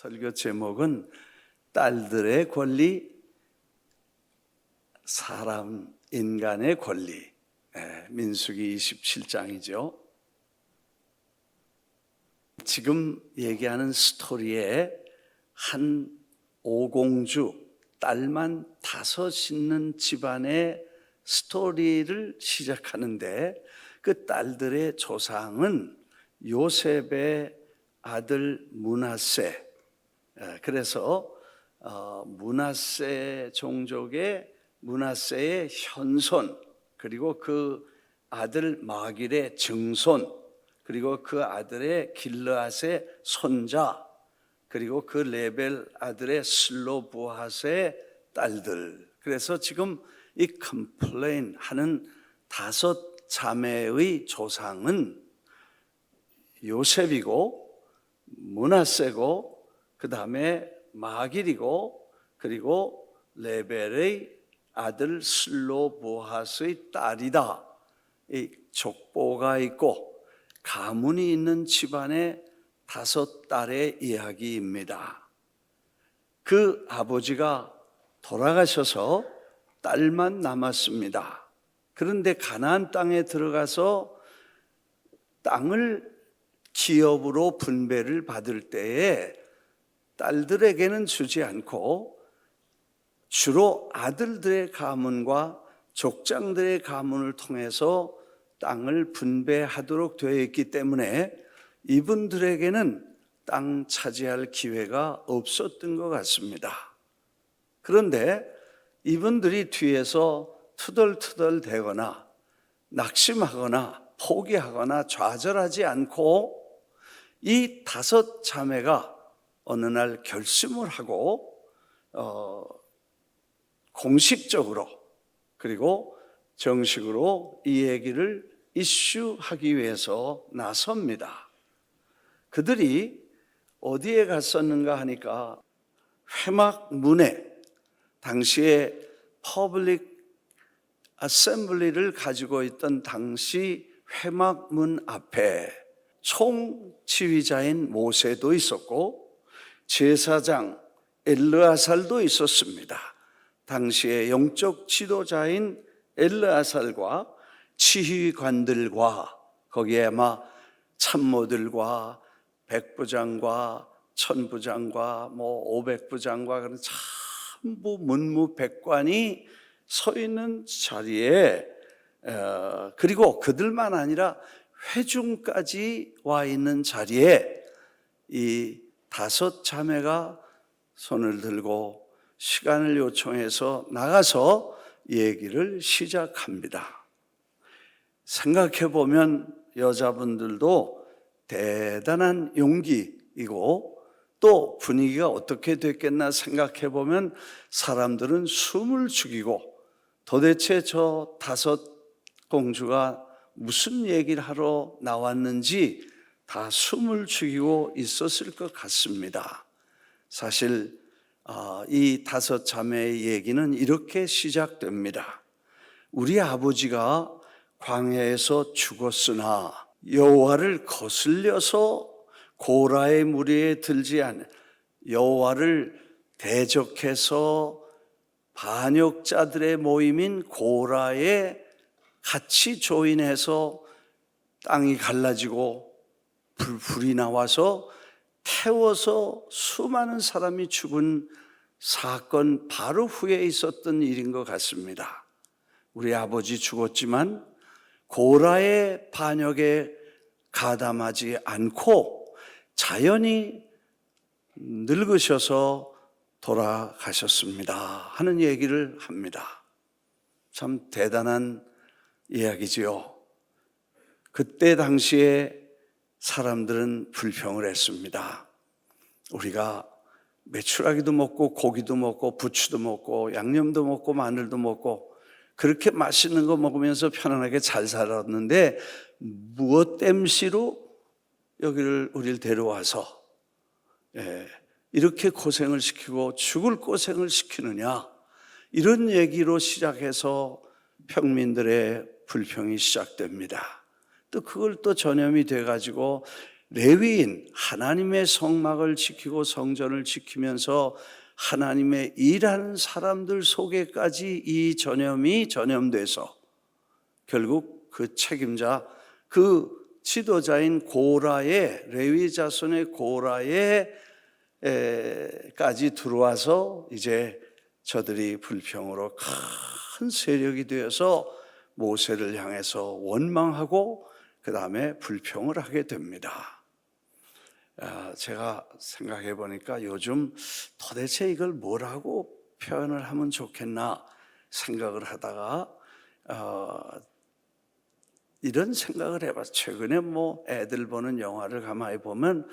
설교 제목은 딸들의 권리, 사람, 인간의 권리. 민수기 27장이죠. 지금 얘기하는 스토리에 한 오공주, 딸만 5 있는 집안의 스토리를 시작하는데, 그 딸들의 조상은 요셉의 아들 므낫세. 그래서 므낫세 종족의 므낫세의 현손, 그리고 그 아들 마길의 증손, 그리고 그 아들의 길르앗의 손자, 그리고 그 레벨 아들의 슬로브핫의 딸들. 그래서 지금 이 컴플레인 하는 5 자매의 조상은 요셉이고 므낫세고, 그 다음에 마길이고, 그리고 레벨의 아들 슬로브핫의 딸이다. 이 족보가 있고 가문이 있는 집안의 5 딸의 이야기입니다. 그 아버지가 돌아가셔서 딸만 남았습니다. 그런데 가나안 땅에 들어가서 땅을 기업으로 분배를 받을 때에 딸들에게는 주지 않고 주로 아들들의 가문과 족장들의 가문을 통해서 땅을 분배하도록 되어 있기 때문에 이분들에게는 땅 차지할 기회가 없었던 것 같습니다. 그런데 이분들이 뒤에서 투덜투덜 대거나 낙심하거나 포기하거나 좌절하지 않고 이 5 자매가 어느 날 결심을 하고 공식적으로 그리고 정식으로 이 얘기를 이슈하기 위해서 나섭니다. 그들이 어디에 갔었는가 하니까 회막문에, 당시에 퍼블릭 어셈블리를 가지고 있던 당시 회막문 앞에 총지휘자인 모세도 있었고 제사장 엘르아살도 있었습니다. 당시의 영적 지도자인 엘르아살과 지휘관들과 거기에 아마 참모들과 백부장과 천부장과 500부장과 그런 전부 문무백관이 서 있는 자리에, 그리고 그들만 아니라 회중까지 와 있는 자리에 이 5 자매가 손을 들고 시간을 요청해서 나가서 얘기를 시작합니다. 생각해 보면 여자분들도 대단한 용기이고 또 분위기가 어떻게 됐겠나 생각해 보면 사람들은 숨을 죽이고 도대체 저 5 공주가 무슨 얘기를 하러 나왔는지 다 숨을 죽이고 있었을 것 같습니다. 사실 이 5 자매의 얘기는 이렇게 시작됩니다. 우리 아버지가 광야에서 죽었으나 여호와를 거슬려서 고라의 무리에 들지 않은, 여호와를 대적해서 반역자들의 모임인 고라에 같이 조인해서 땅이 갈라지고 불이 나와서 태워서 수많은 사람이 죽은 사건 바로 후에 있었던 일인 것 같습니다. 우리 아버지 죽었지만 고라의 반역에 가담하지 않고 자연히 늙으셔서 돌아가셨습니다 하는 얘기를 합니다. 참 대단한 이야기지요. 그때 당시에 사람들은 불평을 했습니다. 우리가 메추라기도 먹고 고기도 먹고 부추도 먹고 양념도 먹고 마늘도 먹고 그렇게 맛있는 거 먹으면서 편안하게 잘 살았는데 무엇 땜시로 우리를 데려와서 이렇게 고생을 시키고 죽을 고생을 시키느냐, 이런 얘기로 시작해서 평민들의 불평이 시작됩니다. 또 그걸 또 전염이 돼가지고 레위인, 하나님의 성막을 지키고 성전을 지키면서 하나님의 일하는 사람들 속에까지 이 전염이 전염돼서 결국 그 책임자, 그 지도자인 고라의, 레위 자손의 고라의 까지 들어와서 이제 저들이 불평으로 큰 세력이 되어서 모세를 향해서 원망하고 그 다음에 불평을 하게 됩니다. 제가 생각해 보니까 요즘 도대체 이걸 뭐라고 표현을 하면 좋겠나 생각을 하다가 이런 생각을 해봤어요. 최근에 뭐 애들 보는 영화를 가만히 보면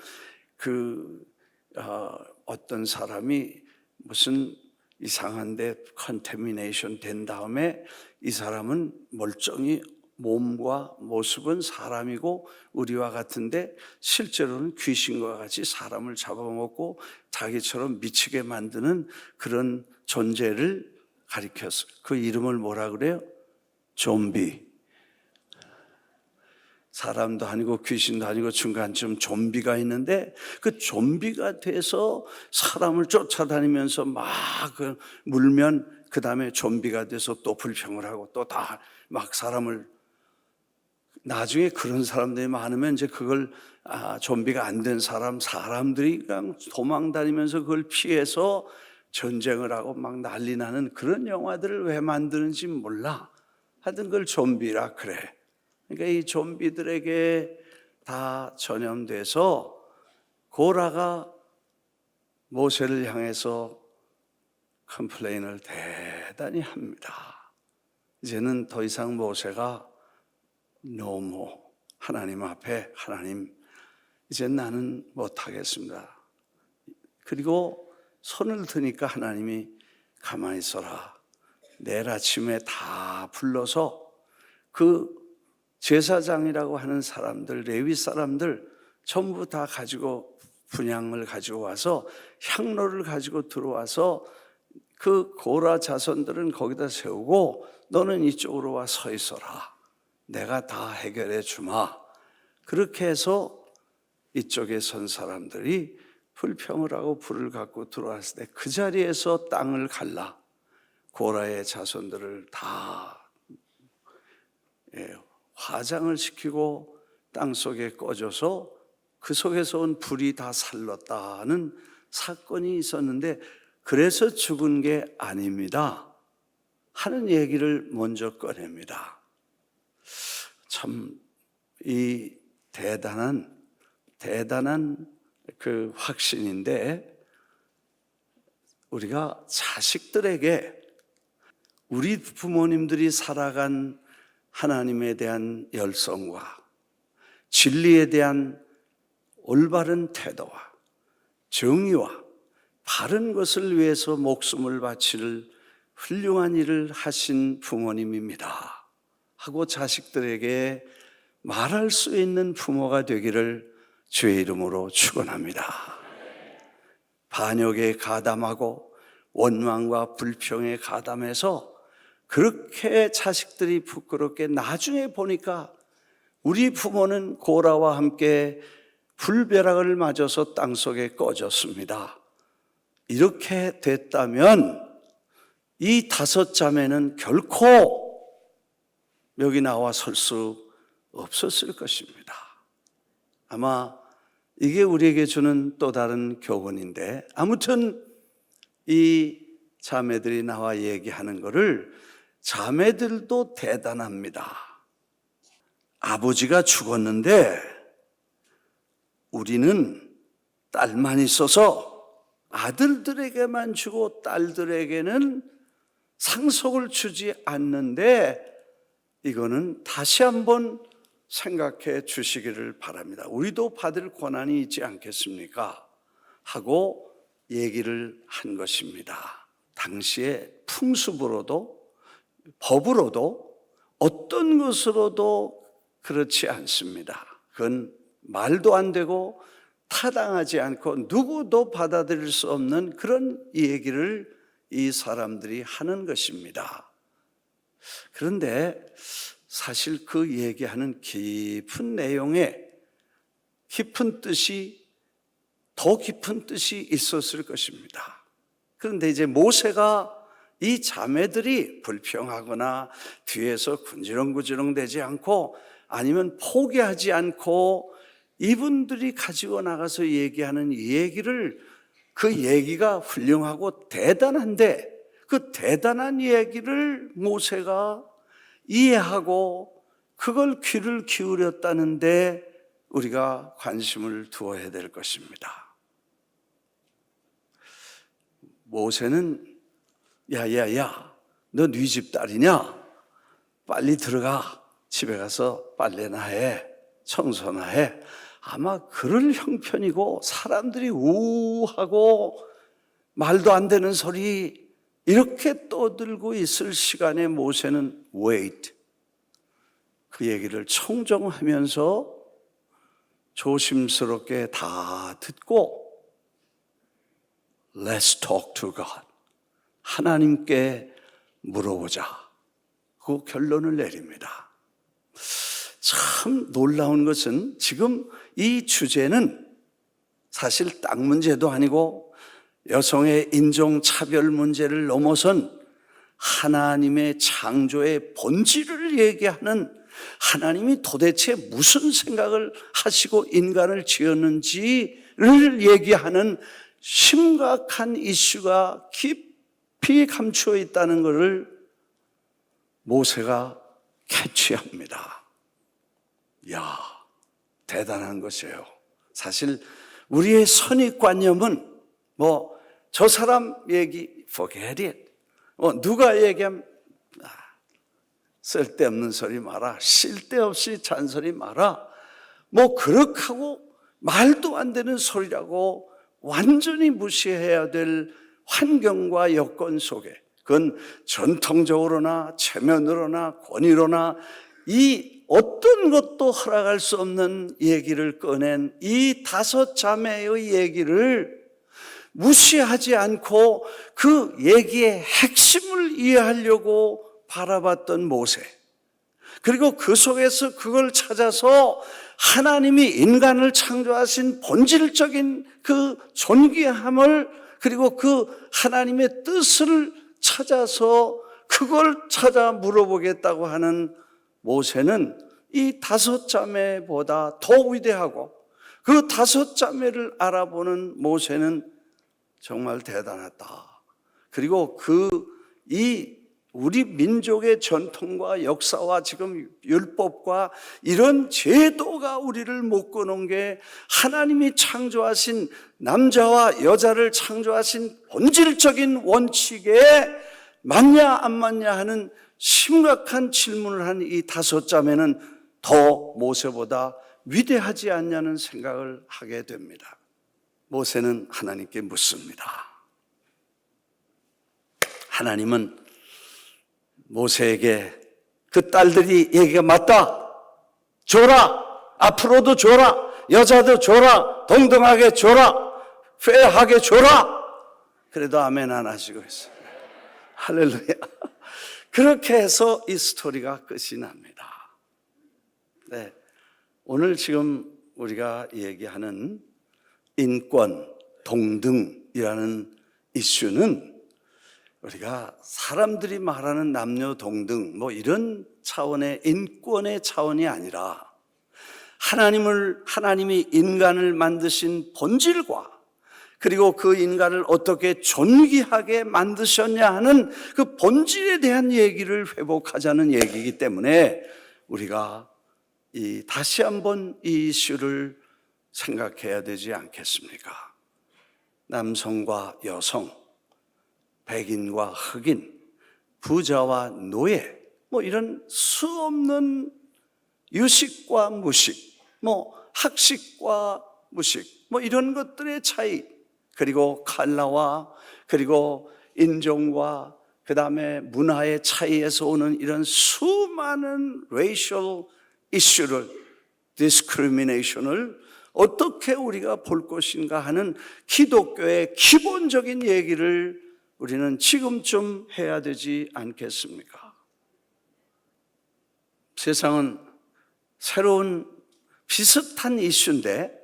어떤 사람이 무슨 이상한데 컨태미네이션 된 다음에 이 사람은 멀쩡히 몸과 모습은 사람이고 우리와 같은데 실제로는 귀신과 같이 사람을 잡아먹고 자기처럼 미치게 만드는 그런 존재를 가리켰어요. 그 이름을 뭐라 그래요? 좀비. 사람도 아니고 귀신도 아니고 중간쯤 좀비가 있는데 그 좀비가 돼서 사람을 쫓아다니면서 막 물면 그 다음에 좀비가 돼서 또 불평을 하고 또 다 막 사람을, 나중에 그런 사람들이 많으면 이제 그걸 좀비가 안 된 사람들이 그냥 도망다니면서 그걸 피해서 전쟁을 하고 막 난리 나는 그런 영화들을 왜 만드는지 몰라. 하여튼 그걸 좀비라 그래. 그러니까 이 좀비들에게 다 전염돼서 고라가 모세를 향해서 컴플레인을 대단히 합니다. 이제는 더 이상 모세가 No more. 하나님 앞에, 하나님, 이제 나는 못하겠습니다. 그리고 손을 드니까 하나님이 가만히 있어라. 내일 아침에 다 불러서 그 제사장이라고 하는 사람들, 레위 사람들 전부 다 가지고 분향을 가지고 와서 향로를 가지고 들어와서 그 고라 자손들은 거기다 세우고 너는 이쪽으로 와 서 있어라. 내가 다 해결해 주마. 그렇게 해서 이쪽에 선 사람들이 불평을 하고 불을 갖고 들어왔을 때 그 자리에서 땅을 갈라 고라의 자손들을 다 화장을 시키고 땅 속에 꺼져서 그 속에서 온 불이 다 살렀다는 사건이 있었는데, 그래서 죽은 게 아닙니다 하는 얘기를 먼저 꺼냅니다. 참 이 대단한 그 확신인데, 우리가 자식들에게 우리 부모님들이 살아간 하나님에 대한 열성과 진리에 대한 올바른 태도와 정의와 바른 것을 위해서 목숨을 바칠 훌륭한 일을 하신 부모님입니다 하고 자식들에게 말할 수 있는 부모가 되기를 주의 이름으로 축원합니다. 반역에 가담하고 원망과 불평에 가담해서 그렇게 자식들이 부끄럽게 나중에 보니까 우리 부모는 고라와 함께 불벼락을 맞아서 땅속에 꺼졌습니다. 이렇게 됐다면 이 다섯 자매는 결코 여기 나와 설 수 없었을 것입니다. 아마 이게 우리에게 주는 또 다른 교훈인데, 아무튼 이 자매들이 나와 얘기하는 것을, 자매들도 대단합니다. 아버지가 죽었는데 우리는 딸만 있어서 아들들에게만 주고 딸들에게는 상속을 주지 않는데, 이거는 다시 한번 생각해 주시기를 바랍니다. 우리도 받을 권한이 있지 않겠습니까? 하고 얘기를 한 것입니다. 당시에 풍습으로도 법으로도 어떤 것으로도 그렇지 않습니다. 그건 말도 안 되고 타당하지 않고 누구도 받아들일 수 없는 그런 얘기를 이 사람들이 하는 것입니다. 그런데 사실 그 얘기하는 깊은 내용에 깊은 뜻이, 더 깊은 뜻이 있었을 것입니다. 그런데 이제 모세가 이 자매들이 불평하거나 뒤에서 군지렁군지렁 되지 않고 아니면 포기하지 않고 이분들이 가지고 나가서 얘기하는 이 얘기를, 그 얘기가 훌륭하고 대단한데 그 대단한 얘기를 모세가 이해하고 그걸 귀를 기울였다는데 우리가 관심을 두어야 될 것입니다. 모세는 야야야, 너 네 집 딸이냐? 빨리 들어가. 집에 가서 빨래나 해, 청소나 해. 아마 그럴 형편이고 사람들이 우하고 말도 안 되는 소리 이렇게 떠들고 있을 시간에 모세는 wait, 그 얘기를 청정하면서 조심스럽게 다 듣고 Let's talk to God, 하나님께 물어보자, 그 결론을 내립니다. 참 놀라운 것은 지금 이 주제는 사실 땅 문제도 아니고 여성의 인종차별 문제를 넘어선 하나님의 창조의 본질을 얘기하는, 하나님이 도대체 무슨 생각을 하시고 인간을 지었는지를 얘기하는 심각한 이슈가 깊이 감추어 있다는 것을 모세가 캐치합니다. 이야, 대단한 것이에요. 사실 우리의 선입관념은 저 사람 얘기 forget it, 누가 얘기하면 쓸데없는 소리 마라, 쓸데없이 잔소리 마라, 그렇게 하고 말도 안 되는 소리라고 완전히 무시해야 될 환경과 여건 속에, 그건 전통적으로나 체면으로나 권위로나 이 어떤 것도 허락할 수 없는 얘기를 꺼낸 이 다섯 자매의 얘기를 무시하지 않고 그 얘기의 핵심을 이해하려고 바라봤던 모세, 그리고 그 속에서 그걸 찾아서 하나님이 인간을 창조하신 본질적인 그 존귀함을, 그리고 그 하나님의 뜻을 찾아서 그걸 찾아 물어보겠다고 하는 모세는 이 다섯 자매보다 더 위대하고, 그 다섯 자매를 알아보는 모세는 정말 대단하다. 그리고 우리 민족의 전통과 역사와 지금 율법과 이런 제도가 우리를 묶어놓은 게 하나님이 창조하신, 남자와 여자를 창조하신 본질적인 원칙에 맞냐 안 맞냐 하는 심각한 질문을 한 이 다섯 자매는 더 모세보다 위대하지 않냐는 생각을 하게 됩니다. 모세는 하나님께 묻습니다. 하나님은 모세에게 그 딸들이 얘기가 맞다, 줘라, 앞으로도 줘라, 여자도 줘라, 동등하게 줘라, 페어하게 줘라. 그래도 아멘 안 하시고 있어요. 할렐루야. 그렇게 해서 이 스토리가 끝이 납니다. 네, 오늘 지금 우리가 얘기하는 인권, 동등이라는 이슈는 우리가 사람들이 말하는 남녀 동등 이런 차원의 인권의 차원이 아니라 하나님이 인간을 만드신 본질과, 그리고 그 인간을 어떻게 존귀하게 만드셨냐 하는 그 본질에 대한 얘기를 회복하자는 얘기이기 때문에 우리가 다시 한번 이 이슈를 생각해야 되지 않겠습니까? 남성과 여성, 백인과 흑인, 부자와 노예, 이런 수없는 유식과 무식, 학식과 무식, 이런 것들의 차이, 그리고 컬러와, 그리고 인종과, 그 다음에 문화의 차이에서 오는 이런 수많은 racial 이슈를, discrimination을 어떻게 우리가 볼 것인가 하는 기독교의 기본적인 얘기를 우리는 지금쯤 해야 되지 않겠습니까? 세상은 새로운 비슷한 이슈인데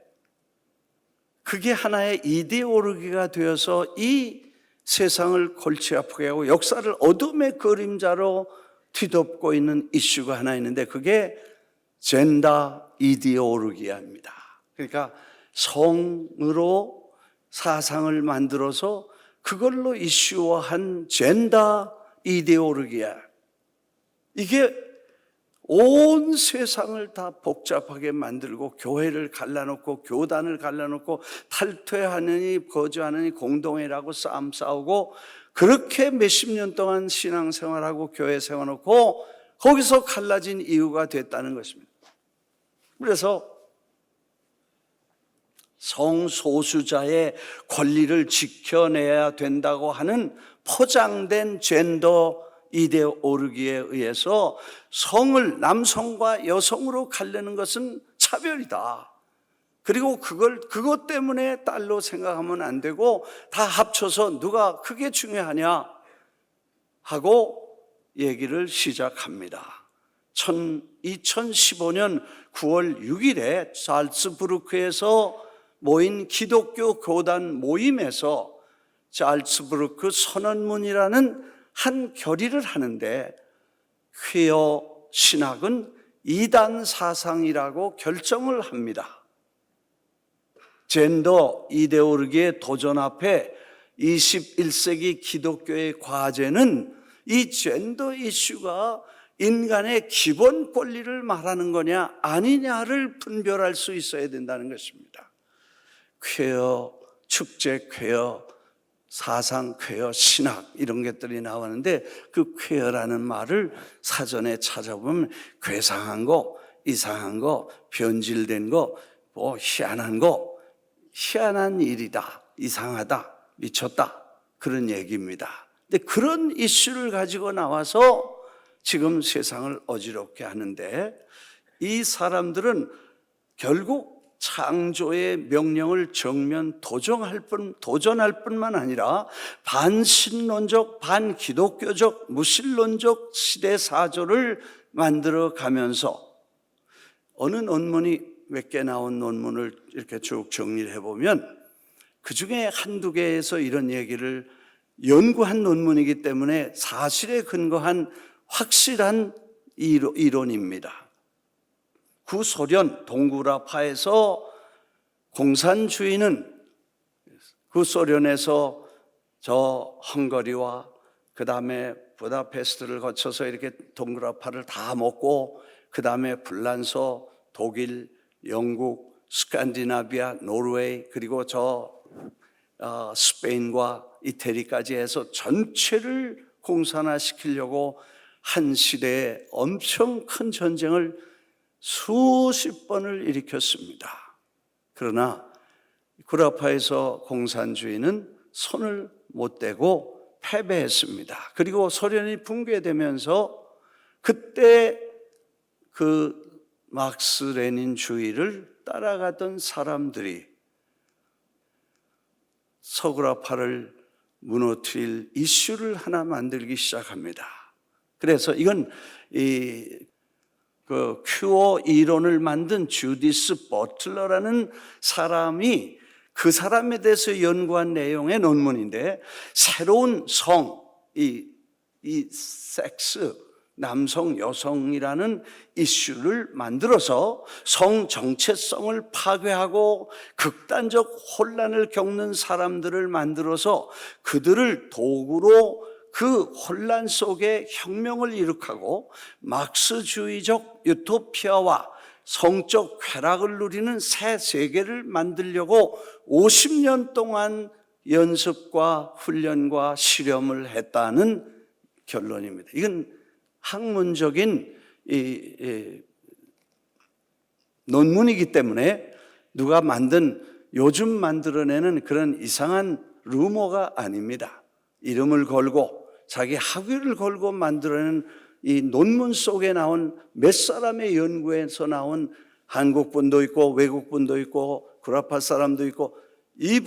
그게 하나의 이데올로기가 되어서 이 세상을 골치 아프게 하고 역사를 어둠의 그림자로 뒤덮고 있는 이슈가 하나 있는데 그게 젠더 이데올로기입니다. 그러니까 성으로 사상을 만들어서 그걸로 이슈화한 젠더 이데올로기야. 이게 온 세상을 다 복잡하게 만들고 교회를 갈라놓고 교단을 갈라놓고 탈퇴하느니 거주하느니 공동회라고 싸움 싸우고 그렇게 몇십 년 동안 신앙생활하고 교회 세워놓고 거기서 갈라진 이유가 됐다는 것입니다. 그래서 성소수자의 권리를 지켜내야 된다고 하는 포장된 젠더 이데올로기에 의해서 성을 남성과 여성으로 가르는 것은 차별이다. 그리고 그것 때문에 딸로 생각하면 안 되고 다 합쳐서 누가 그게 중요하냐 하고 얘기를 시작합니다. 2015년 9월 6일에 잘츠부르크에서 모인 기독교 교단 모임에서 잘츠부르크 선언문이라는 한 결의를 하는데 퀴어 신학은 이단 사상이라고 결정을 합니다. 젠더 이데올로기의 도전 앞에 21세기 기독교의 과제는 이 젠더 이슈가 인간의 기본 권리를 말하는 거냐 아니냐를 분별할 수 있어야 된다는 것입니다. 퀴어 축제, 퀴어 사상, 퀴어 신학 이런 것들이 나오는데 그 퀴어라는 말을 사전에 찾아보면 괴상한 거, 이상한 거, 변질된 거, 뭐 희한한 거, 희한한 일이다, 이상하다, 미쳤다 그런 얘기입니다. 근데 그런 이슈를 가지고 나와서 지금 세상을 어지럽게 하는데 이 사람들은 결국 창조의 명령을 정면 도전할 뿐만 아니라 반신론적, 반기독교적, 무신론적 시대사조를 만들어가면서 어느 논문이 몇 개 나온 논문을 이렇게 쭉 정리를 해보면 그중에 한두 개에서 이런 얘기를 연구한 논문이기 때문에 사실에 근거한 확실한 이론입니다. 구소련 동구라파에서 공산주의는 구소련에서 저 헝가리와 그 다음에 부다페스트를 거쳐서 이렇게 동구라파를 다 먹고 그 다음에 불란서, 독일, 영국, 스칸디나비아, 노르웨이 그리고 스페인과 이태리까지 해서 전체를 공산화시키려고 한 시대에 엄청 큰 전쟁을 수십 번을 일으켰습니다. 그러나 구라파에서 공산주의는 손을 못 대고 패배했습니다. 그리고 소련이 붕괴되면서 그때 그 막스 레닌주의를 따라가던 사람들이 서구라파를 무너뜨릴 이슈를 하나 만들기 시작합니다. 그래서 이건 그 큐어 이론을 만든 주디스 버틀러라는 사람이 그 사람에 대해서 연구한 내용의 논문인데 새로운 성, 이 섹스, 남성, 여성이라는 이슈를 만들어서 성 정체성을 파괴하고 극단적 혼란을 겪는 사람들을 만들어서 그들을 도구로 그 혼란 속에 혁명을 일으키고 막스주의적 유토피아와 성적 쾌락을 누리는 새 세계를 만들려고 50년 동안 연습과 훈련과 실험을 했다는 결론입니다. 이건 학문적인 논문이기 때문에 누가 요즘 만들어내는 그런 이상한 루머가 아닙니다. 이름을 걸고 자기 학위를 걸고 만들어낸 이 논문 속에 나온 몇 사람의 연구에서 나온 한국분도 있고 외국분도 있고 구라파 사람도 있고 이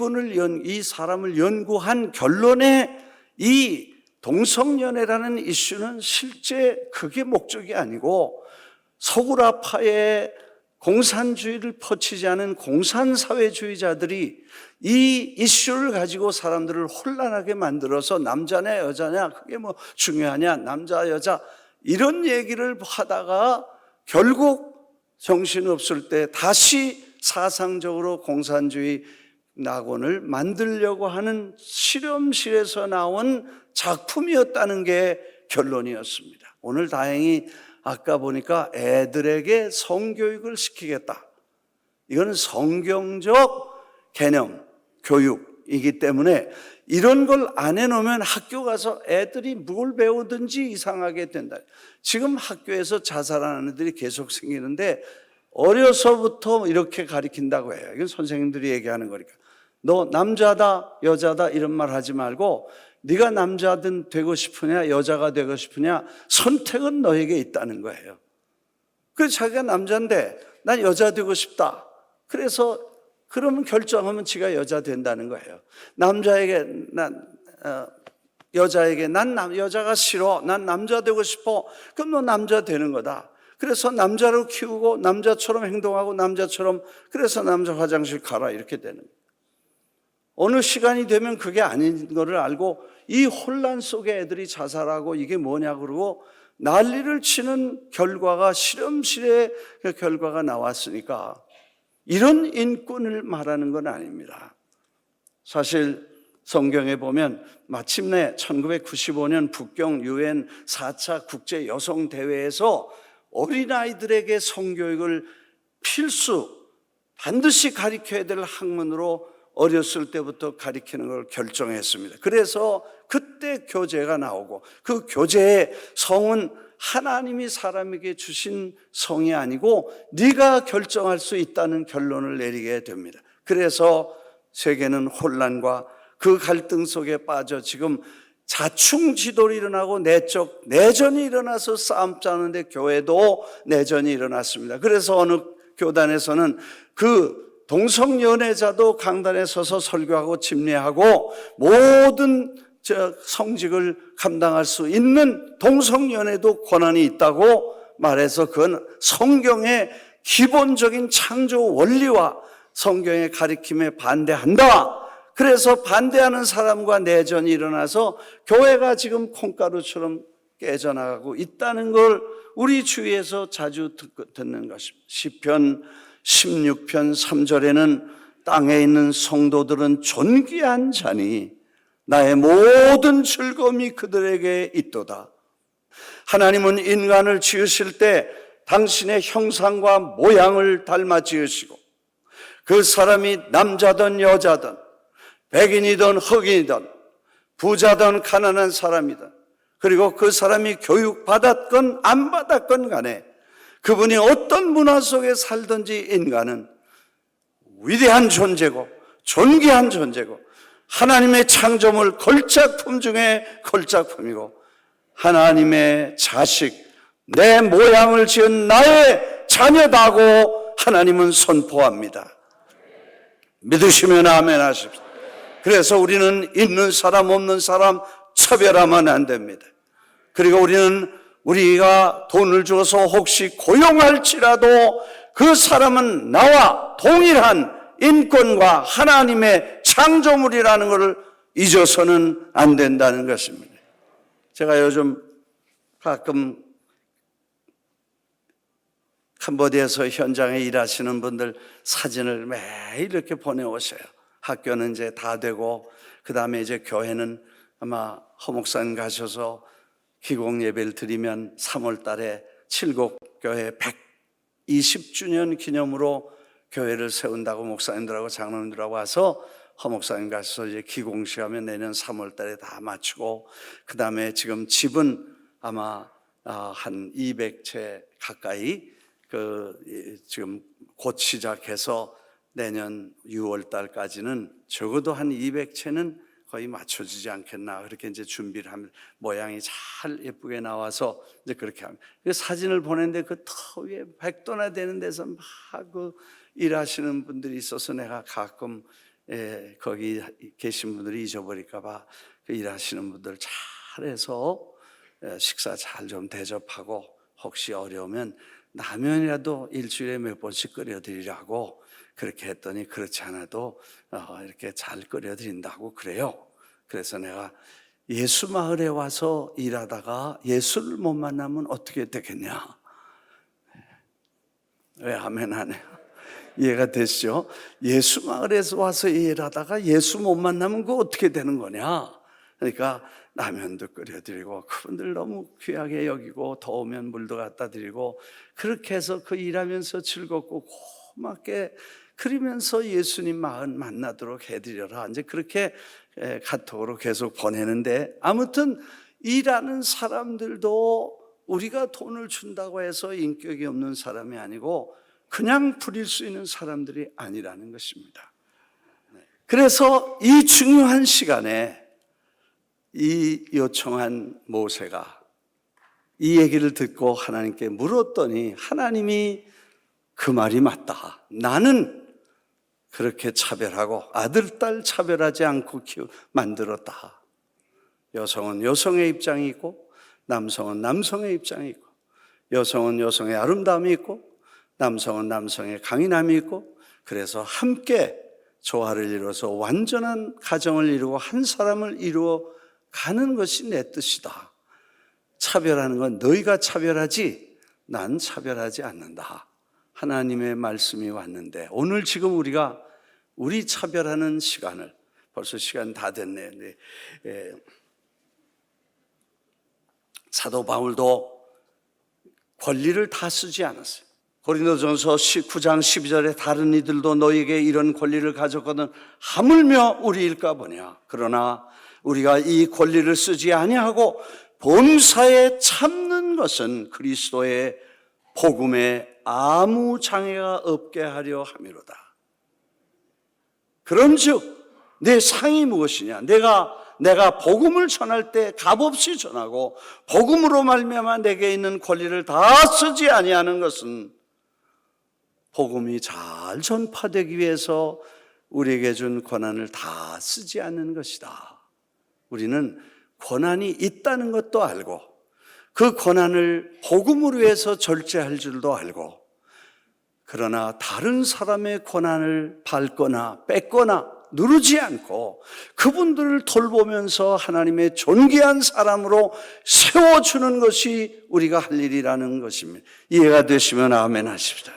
사람을 연구한 결론에 이 동성연애라는 이슈는 실제 그게 목적이 아니고 서구라파의 공산주의를 퍼치지 않은 공산사회주의자들이 이 이슈를 가지고 사람들을 혼란하게 만들어서 남자냐 여자냐 그게 뭐 중요하냐 남자 여자 이런 얘기를 하다가 결국 정신없을 때 다시 사상적으로 공산주의 낙원을 만들려고 하는 실험실에서 나온 작품이었다는 게 결론이었습니다. 오늘 다행히 아까 보니까 애들에게 성교육을 시키겠다. 이건 성경적 개념, 교육이기 때문에 이런 걸 안 해놓으면 학교 가서 애들이 뭘 배우든지 이상하게 된다. 지금 학교에서 자살하는 애들이 계속 생기는데 어려서부터 이렇게 가르친다고 해요. 이건 선생님들이 얘기하는 거니까. 너 남자다 여자다 이런 말 하지 말고 네가 남자든 되고 싶으냐 여자가 되고 싶으냐 선택은 너에게 있다는 거예요. 그래서 자기가 남자인데 난 여자 되고 싶다. 그래서 그러면 결정하면 지가 여자 된다는 거예요. 남자에게 여자에게 난 여자가 싫어. 난 남자 되고 싶어. 그럼 너 남자 되는 거다. 그래서 남자로 키우고 남자처럼 행동하고 남자처럼 그래서 남자 화장실 가라 이렇게 되는 거예요. 어느 시간이 되면 그게 아닌 거를 알고 이 혼란 속에 애들이 자살하고 이게 뭐냐 그러고 난리를 치는 결과가 실험실의 결과가 나왔으니까 이런 인권을 말하는 건 아닙니다. 사실 성경에 보면 마침내 1995년 북경 UN 4차 국제 여성 대회에서 어린아이들에게 성교육을 필수 반드시 가르쳐야 될 학문으로 어렸을 때부터 가르치는 걸 결정했습니다. 그래서 그때 교재가 나오고 그 교재의 성은 하나님이 사람에게 주신 성이 아니고 네가 결정할 수 있다는 결론을 내리게 됩니다. 그래서 세계는 혼란과 그 갈등 속에 빠져 지금 자충지돌이 일어나고 내적 내전이 일어나서 싸움 짜는데 교회도 내전이 일어났습니다. 그래서 어느 교단에서는 그 동성연애자도 강단에 서서 설교하고 집례하고 모든 성직을 감당할 수 있는 동성연애도 권한이 있다고 말해서 그건 성경의 기본적인 창조 원리와 성경의 가르침에 반대한다. 그래서 반대하는 사람과 내전이 일어나서 교회가 지금 콩가루처럼 깨져나가고 있다는 걸 우리 주위에서 자주 듣는 것입니다. 시편 16편 3절에는 땅에 있는 성도들은 존귀한 자니 나의 모든 즐거움이 그들에게 있도다. 하나님은 인간을 지으실 때 당신의 형상과 모양을 닮아 지으시고 그 사람이 남자든 여자든 백인이든 흑인이든 부자든 가난한 사람이든 그리고 그 사람이 교육받았건 안 받았건 간에 그분이 어떤 문화 속에 살든지 인간은 위대한 존재고 존귀한 존재고 하나님의 창조물 걸작품 중에 걸작품이고 하나님의 자식, 내 모양을 지은 나의 자녀다고 하나님은 선포합니다. 믿으시면 아멘 하십시오. 그래서 우리는 있는 사람 없는 사람 차별하면 안 됩니다. 그리고 우리가 돈을 주어서 혹시 고용할지라도 그 사람은 나와 동일한 인권과 하나님의 창조물이라는 것을 잊어서는 안 된다는 것입니다. 제가 요즘 가끔 캄보디아에서 현장에 일하시는 분들 사진을 매일 이렇게 보내오셔요. 학교는 이제 다 되고 그 다음에 이제 교회는 아마 허목산 가셔서 기공 예배를 드리면 3월 달에 칠곡교회 120주년 기념으로 교회를 세운다고 목사님들하고 장로님들하고 와서 허목사님 가셔서 이제 기공식 하면 내년 3월 달에 다 마치고 그 다음에 지금 집은 아마 한 200채 가까이 지금 곧 시작해서 내년 6월 달까지는 적어도 한 200채는 거의 맞춰지지 않겠나 그렇게 이제 준비를 하면 모양이 잘 예쁘게 나와서 이제 그렇게 합니다. 사진을 보냈는데 그 터 위에 100도나 되는 데서 막 그 일하시는 분들이 있어서 내가 가끔 거기 계신 분들이 잊어버릴까 봐 그 일하시는 분들 잘해서 식사 잘 좀 대접하고 혹시 어려우면 라면이라도 일주일에 몇 번씩 끓여드리라고 그렇게 했더니 그렇지 않아도 이렇게 잘 끓여드린다고 그래요. 그래서 내가 예수 마을에 와서 일하다가 예수를 못 만나면 어떻게 되겠냐? 왜 아멘 안 해요? 이해가 되시죠? 예수 마을에서 와서 일하다가 예수 못 만나면 그거 어떻게 되는 거냐? 그러니까 라면도 끓여드리고 그분들 너무 귀하게 여기고 더우면 물도 갖다 드리고 그렇게 해서 그 일하면서 즐겁고 고맙게 그러면서 예수님 마을 만나도록 해드려라. 이제 그렇게 카톡으로 계속 보내는데 아무튼 일하는 사람들도 우리가 돈을 준다고 해서 인격이 없는 사람이 아니고 그냥 부릴 수 있는 사람들이 아니라는 것입니다. 그래서 이 중요한 시간에 이 요청한 모세가 이 얘기를 듣고 하나님께 물었더니 하나님이 그 말이 맞다. 나는 그렇게 차별하고 아들, 딸 차별하지 않고 만들었다. 여성은 여성의 입장이 있고 남성은 남성의 입장이 있고 여성은 여성의 아름다움이 있고 남성은 남성의 강인함이 있고 그래서 함께 조화를 이루어서 완전한 가정을 이루고 한 사람을 이루어 가는 것이 내 뜻이다. 차별하는 건 너희가 차별하지 난 차별하지 않는다. 하나님의 말씀이 왔는데 오늘 지금 우리가 우리 차별하는 시간을 벌써 시간 다 됐네. 사도 바울도 권리를 다 쓰지 않았어요. 고린도전서 19장 12절에 다른 이들도 너에게 이런 권리를 가졌거든 하물며 우리일까 보냐. 그러나 우리가 이 권리를 쓰지 아니하고 범사에 참는 것은 그리스도의 복음에 아무 장애가 없게 하려 함이로다. 그런즉 내 상이 무엇이냐? 내가 복음을 전할 때 값없이 전하고 복음으로 말미암아 내게 있는 권리를 다 쓰지 아니하는 것은 복음이 잘 전파되기 위해서 우리에게 준 권한을 다 쓰지 않는 것이다. 우리는 권한이 있다는 것도 알고 그 권한을 복음으로 위해서 절제할 줄도 알고 그러나 다른 사람의 권한을 밟거나 뺏거나 누르지 않고 그분들을 돌보면서 하나님의 존귀한 사람으로 세워주는 것이 우리가 할 일이라는 것입니다. 이해가 되시면 아멘 하십시오.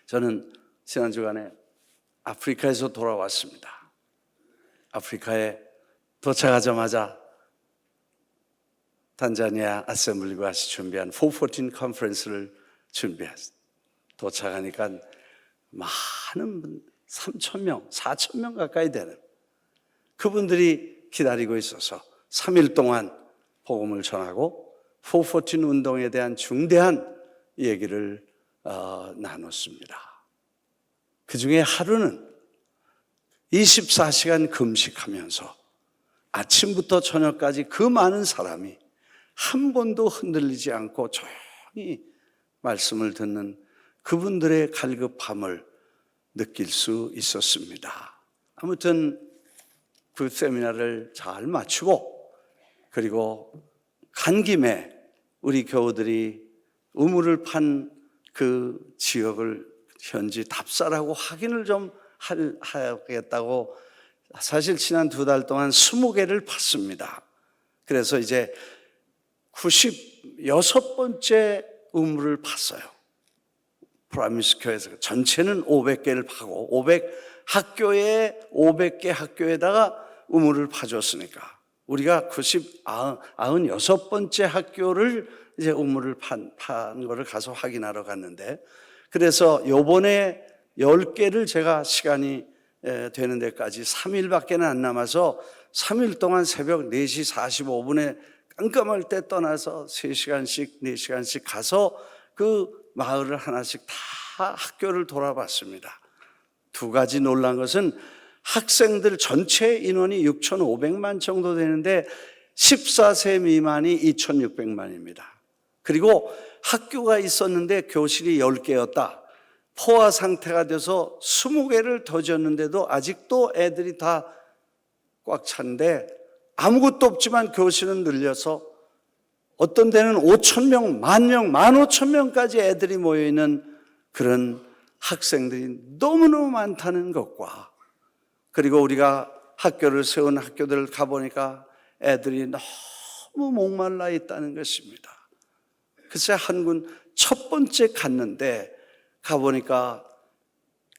저는 지난 주간에 아프리카에서 돌아왔습니다. 아프리카에 도착하자마자 단자니아 아셈블리가 준비한 414 컨퍼런스를 준비했어요. 도착하니까 많은 분, 3,000명, 4,000명 가까이 되는 그분들이 기다리고 있어서 3일 동안 복음을 전하고 414 운동에 대한 중대한 얘기를 나눴습니다. 그 중에 하루는 24시간 금식하면서 아침부터 저녁까지 그 많은 사람이 한 번도 흔들리지 않고 조용히 말씀을 듣는 그분들의 갈급함을 느낄 수 있었습니다. 아무튼 그 세미나를 잘 마치고 그리고 간 김에 우리 교우들이 우물을 판 그 지역을 현지 답사라고 확인을 좀 하겠다고 사실 지난 2달 동안 20개를 팠습니다. 그래서 이제 96번째 우물을 팠어요. 프라미스 교회에서 전체는 500개를 파고 500학교에 500개 학교에다가 우물을 파줬으니까 우리가 96번째 학교를 이제 우물을 판 거를 가서 확인하러 갔는데 그래서 요번에 10개를 제가 시간이 되는 데까지 3일밖에 안 남아서 3일 동안 새벽 4시 45분에 깜깜할 때 떠나서 3시간씩 4시간씩 가서 그 마을을 하나씩 다 학교를 돌아봤습니다. 2가지 놀란 것은 학생들 전체 인원이 6,500만 정도 되는데 14세 미만이 2,600만입니다. 그리고 학교가 있었는데 교실이 10개였다. 포화 상태가 돼서 20개를 더 줬는데도 아직도 애들이 다 꽉 찬데 아무것도 없지만 교실은 늘려서 어떤 데는 5,000명, 10,000명, 15,000명까지 애들이 모여있는 그런 학생들이 너무너무 많다는 것과, 그리고 우리가 학교를 세운 학교들을 가보니까 애들이 너무 목말라 있다는 것입니다. 글쎄 한 군 첫 번째 갔는데 가보니까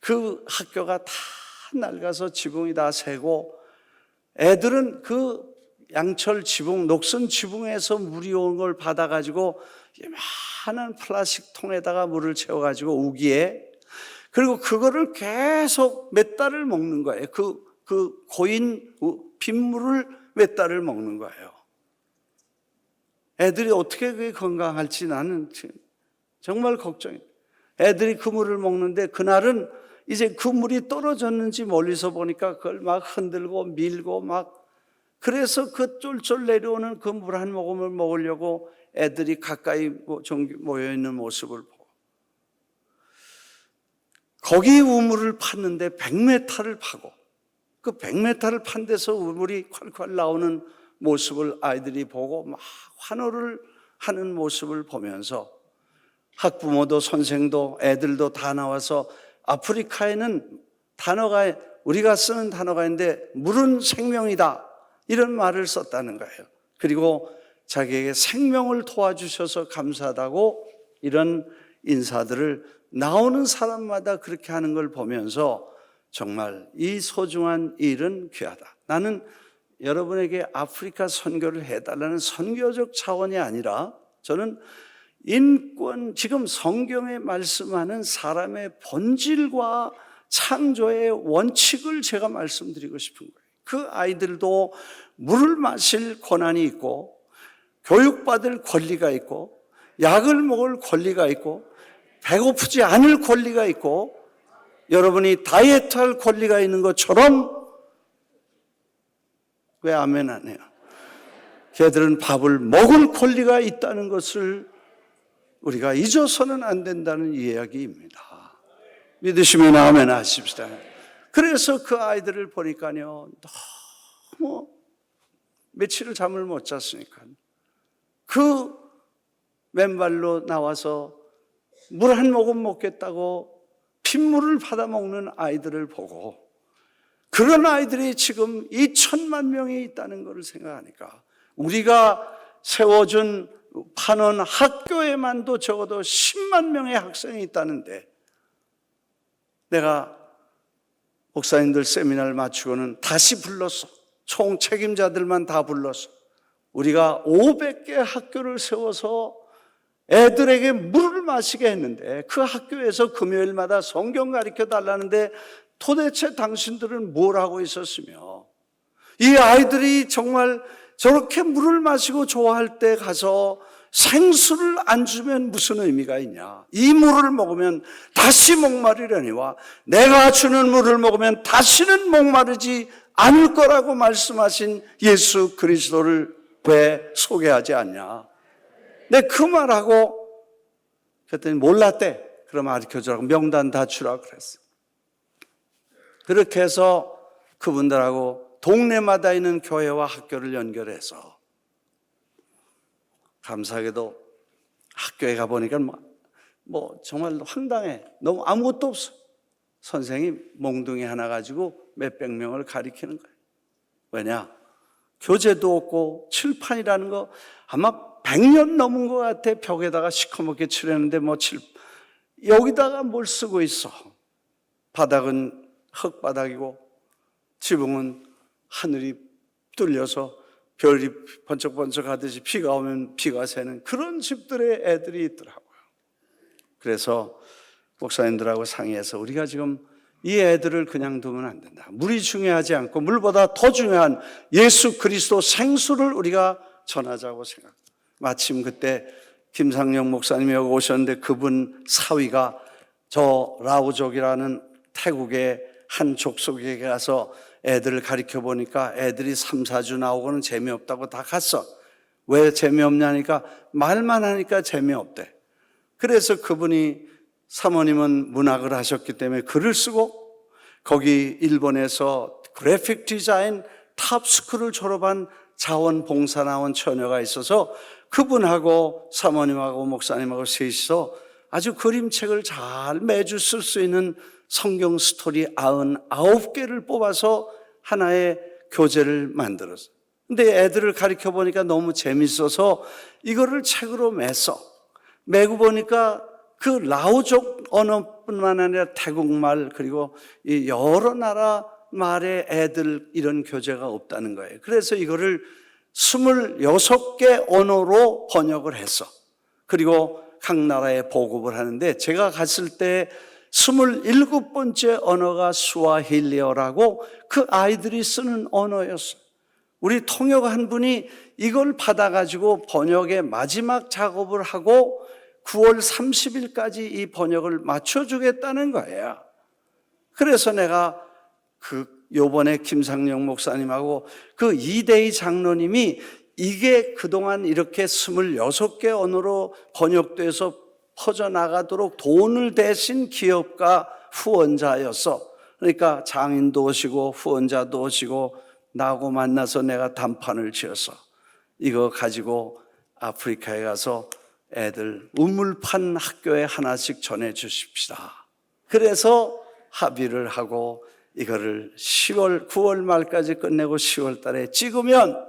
그 학교가 다 낡아서 지붕이 다 새고, 애들은 그 양철 지붕, 녹슨 지붕에서 물이 온 걸 받아가지고 이만한 플라스틱 통에다가 물을 채워가지고 우기에, 그리고 그거를 계속 몇 달을 먹는 거예요. 그 고인 빗물을 몇 달을 먹는 거예요. 애들이 어떻게 그게 건강할지 나는 정말 걱정이에요. 애들이 그 물을 먹는데 그날은 이제 그 물이 떨어졌는지 멀리서 보니까 그걸 막 흔들고 밀고 막, 그래서 그 쫄쫄 내려오는 그 물 한 모금을 먹으려고 애들이 가까이 모여있는 모습을 보고, 거기 우물을 팠는데 100m를 파고, 그 100m를 판 데서 우물이 콸콸 나오는 모습을 아이들이 보고 막 환호를 하는 모습을 보면서, 학부모도 선생도 애들도 다 나와서 아프리카에는 단어가, 우리가 쓰는 단어가 있는데 물은 생명이다 이런 말을 썼다는 거예요. 그리고 자기에게 생명을 도와주셔서 감사하다고 이런 인사들을 나오는 사람마다 그렇게 하는 걸 보면서 정말 이 소중한 일은 귀하다. 나는 여러분에게 아프리카 선교를 해달라는 선교적 차원이 아니라, 저는 인권, 지금 성경에 말씀하는 사람의 본질과 창조의 원칙을 제가 말씀드리고 싶은 거예요. 그 아이들도 물을 마실 권한이 있고, 교육받을 권리가 있고, 약을 먹을 권리가 있고, 배고프지 않을 권리가 있고, 여러분이 다이어트할 권리가 있는 것처럼, 왜 아멘 안 해요? 걔들은 밥을 먹을 권리가 있다는 것을 우리가 잊어서는 안 된다는 이야기입니다. 믿으시면 아멘 하십시다. 그래서 그 아이들을 보니까요, 너무 며칠을 잠을 못 잤으니까 그 맨발로 나와서 물 한 모금 먹겠다고 핏물을 받아 먹는 아이들을 보고, 그런 아이들이 지금 2천만 명이 있다는 것을 생각하니까, 우리가 세워준 파는 학교에만도 적어도 10만 명의 학생이 있다는데, 내가 목사님들 세미나를 마치고는 다시 불렀어. 총 책임자들만 다 불렀어. 우리가 500개 학교를 세워서 애들에게 물을 마시게 했는데, 그 학교에서 금요일마다 성경 가르쳐 달라는데 도대체 당신들은 뭘 하고 있었으며, 이 아이들이 정말 저렇게 물을 마시고 좋아할 때 가서 생수를 안 주면 무슨 의미가 있냐? 이 물을 먹으면 다시 목마르려니와 내가 주는 물을 먹으면 다시는 목마르지 않을 거라고 말씀하신 예수 그리스도를 왜 소개하지 않냐? 내 그 말하고 그랬더니 몰랐대. 그럼 가르쳐주라고 명단 다 주라고 그랬어. 그렇게 해서 그분들하고 동네마다 있는 교회와 학교를 연결해서, 감사하게도 학교에 가보니까 뭐 정말 황당해. 너무 아무것도 없어. 선생이 몽둥이 하나 가지고 몇백 명을 가리키는 거예요. 왜냐? 교재도 없고 칠판이라는 거 아마 100년 넘은 것 같아. 벽에다가 시커멓게 칠했는데 여기다가 뭘 쓰고 있어. 바닥은 흙바닥이고 지붕은 하늘이 뚫려서 별이 번쩍번쩍 하듯이 비가 오면 비가 새는 그런 집들의 애들이 있더라고요. 그래서 목사님들하고 상의해서 우리가 지금 이 애들을 그냥 두면 안 된다. 물이 중요하지 않고 물보다 더 중요한 예수 그리스도 생수를 우리가 전하자고 생각합니다. 마침 그때 김상영 목사님이 여기 오셨는데, 그분 사위가 저 라오족이라는 태국의 한 족속에 가서 애들을 가르쳐 보니까 애들이 3, 4주 나오고는 재미없다고 다 갔어. 왜 재미없냐니까 말만 하니까 재미없대. 그래서 그분이, 사모님은 문학을 하셨기 때문에 글을 쓰고, 거기 일본에서 그래픽 디자인 탑스쿨을 졸업한 자원봉사 나온 처녀가 있어서 그분하고 사모님하고 목사님하고 셋이서 아주 그림책을 잘 매주 쓸 수 있는 성경 스토리 99개를 뽑아서 하나의 교재를 만들었어요. 근데 애들을 가르쳐 보니까 너무 재밌어서 이거를 책으로 매고 보니까 그 라오족 언어뿐만 아니라 태국말 그리고 이 여러 나라 말의 애들 이런 교재가 없다는 거예요. 그래서 이거를 26개 언어로 번역을 했어. 그리고 각 나라에 보급을 하는데 제가 갔을 때 27번째 언어가 스와힐리어라고 그 아이들이 쓰는 언어였어요. 우리 통역한 분이 이걸 받아가지고 번역의 마지막 작업을 하고 9월 30일까지 이 번역을 맞춰주겠다는 거예요. 그래서 내가 요번에 김상영 목사님하고 그 이대희 장로님이 이게 그동안 이렇게 26개 언어로 번역돼서 퍼져나가도록 돈을 대신 기업가 후원자였어. 그러니까 장인도 오시고 후원자도 오시고 나하고 만나서 내가 단판을 지었어. 이거 가지고 아프리카에 가서 애들 우물판 학교에 하나씩 전해 주십시다. 그래서 합의를 하고 이거를 9월 말까지 끝내고 10월 달에 찍으면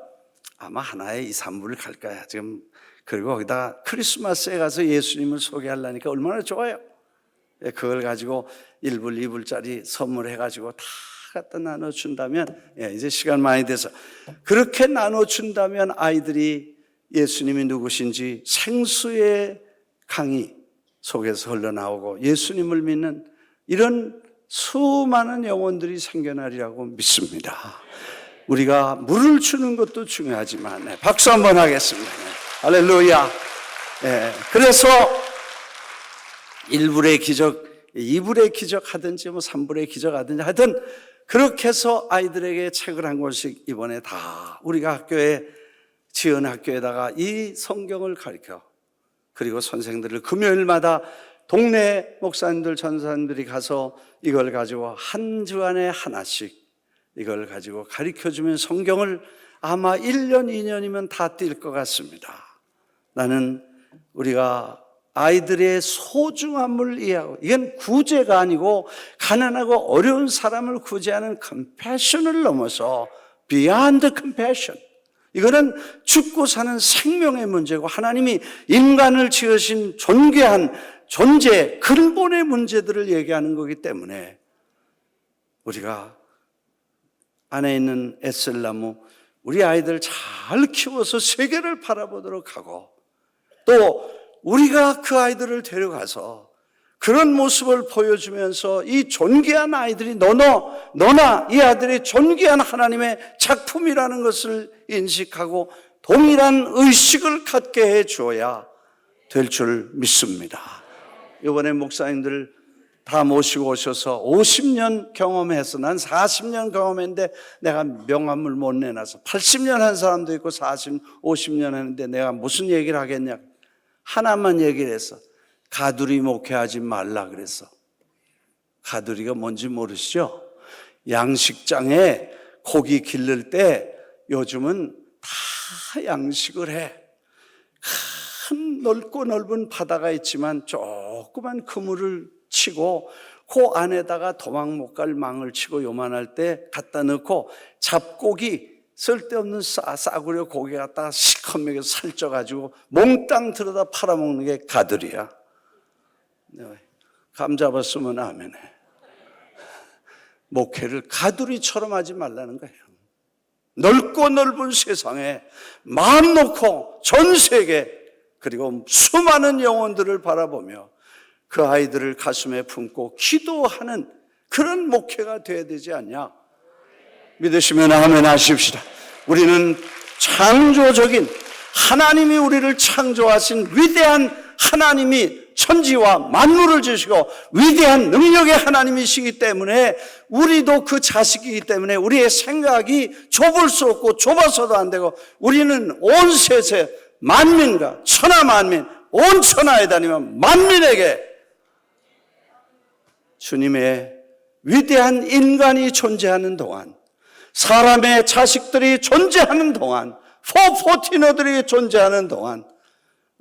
아마 하나에 2, 3불 갈 거야. 지금 그리고 거기다가 크리스마스에 가서 예수님을 소개하려니까 얼마나 좋아요. 그걸 가지고 1불, 2불짜리 선물해가지고 다 갖다 나눠준다면, 이제 시간 많이 돼서 그렇게 나눠준다면 아이들이 예수님이 누구신지 생수의 강이 속에서 흘러나오고 예수님을 믿는 이런 수많은 영혼들이 생겨나리라고 믿습니다. 우리가 물을 주는 것도 중요하지만 박수 한번 하겠습니다. 할렐루야. 그래서 1불의 기적, 2불의 기적 하든지 3불의 기적 하든지 하여튼 그렇게 해서 아이들에게 책을 한 권씩 이번에 다 우리가 학교에 지은 학교에다가 이 성경을 가르쳐, 그리고 선생들을 금요일마다 동네 목사님들 전사님들이 가서 이걸 가지고 한 주간에 하나씩 이걸 가지고 가르쳐주면 성경을 아마 1년 2년이면 다 뛸 것 같습니다. 나는 우리가 아이들의 소중함을 이해하고, 이건 구제가 아니고 가난하고 어려운 사람을 구제하는 컴패션을 넘어서 beyond compassion, 이거는 죽고 사는 생명의 문제고 하나님이 인간을 지으신 존귀한 존재, 근본의 문제들을 얘기하는 거기 때문에 우리가 안에 있는 에셀나무, 우리 아이들 잘 키워서 세계를 바라보도록 하고, 또 우리가 그 아이들을 데려가서 그런 모습을 보여주면서 이 존귀한 아이들이 너나 이 아들이 존귀한 하나님의 작품이라는 것을 인식하고 동일한 의식을 갖게 해 주어야 될 줄 믿습니다. 이번에 목사님들 다 모시고 오셔서 50년 경험해서, 난 40년 경험했는데 내가 명함을 못 내놔서 80년 한 사람도 있고 50년 했는데 내가 무슨 얘기를 하겠냐. 하나만 얘기를 했어. 가두리 목회하지 말라 그랬어. 가두리가 뭔지 모르시죠? 양식장에 고기 기를 때 요즘은 다 양식을 해. 큰 넓고 넓은 바다가 있지만 조그만 그물을 치고 그 안에다가 도망 못 갈 망을 치고 요만할 때 갖다 넣고 잡고기, 쓸데없는 싸구려 고기 갖다가 시커멓게 살쪄가지고 몽땅 들여다 팔아먹는 게 가들이야. 감 잡았으면 아멘해. 목회를 가두리처럼 하지 말라는 거예요. 넓고 넓은 세상에 마음 놓고 전 세계 그리고 수많은 영혼들을 바라보며 그 아이들을 가슴에 품고 기도하는 그런 목회가 돼야 되지 않냐. 믿으시면 아멘 하십시다. 우리는 창조적인 하나님이 우리를 창조하신 위대한 하나님이 천지와 만물을 주시고 위대한 능력의 하나님이시기 때문에 우리도 그 자식이기 때문에 우리의 생각이 좁을 수 없고 좁아서도 안 되고, 우리는 온 세세 만민과 천하 만민, 온 천하에 다니면 만민에게 주님의 위대한 인간이 존재하는 동안, 사람의 자식들이 존재하는 동안, 포포티너들이 존재하는 동안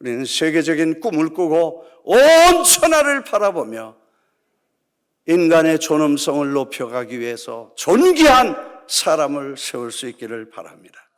우리는 세계적인 꿈을 꾸고 온 천하를 바라보며 인간의 존엄성을 높여가기 위해서 존귀한 사람을 세울 수 있기를 바랍니다.